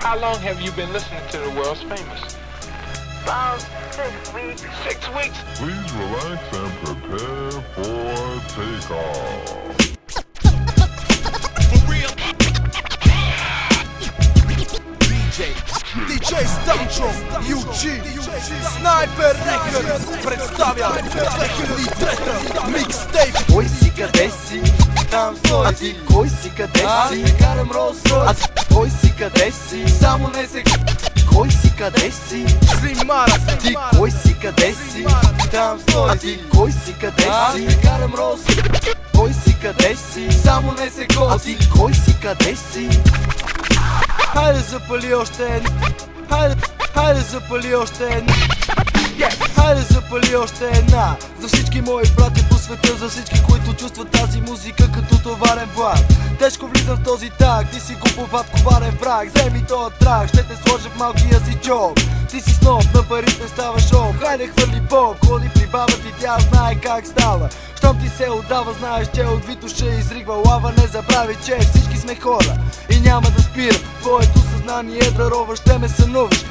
How long have you been listening to the world's famous? About 6 weeks. 6 weeks? Please relax and prepare for takeoff. For real? DJ Stancho, UG, Sniper Records представя 2003 микстейп. Кой си, къде си? Там стой. А ти кой си, къде си? Аз не карам Rolls-Royce. А ти кой си, къде си? Само не се... Кой си, къде си? Слимара. Ти кой си, къде си? Там стой. А ти кой си, къде си? Аз не карам Rolls-Royce. Кой си, къде си? Само не се госи. А ти кой си, къде си? Хайде запали още една. Хайде запали още една. Хайде запали още една. За всички мои брати по света, за всички, които чувстват тази музика като товарен влак. Тежко влизам в този так, ти си глуповат коварен враг. Вземи тоя трак, ще те сложа в малкия си джоб. Ти си сноп, на парите ставаш об. Хайде хвърли боб, ходи при баба ти, тя знае как става. Щом ти се отдава, знаеш, че от вито ще изригва лава. Не забрави, че всички сме хора и няма да спира. Твоето съзнание е дарова, ще ме сънуваш.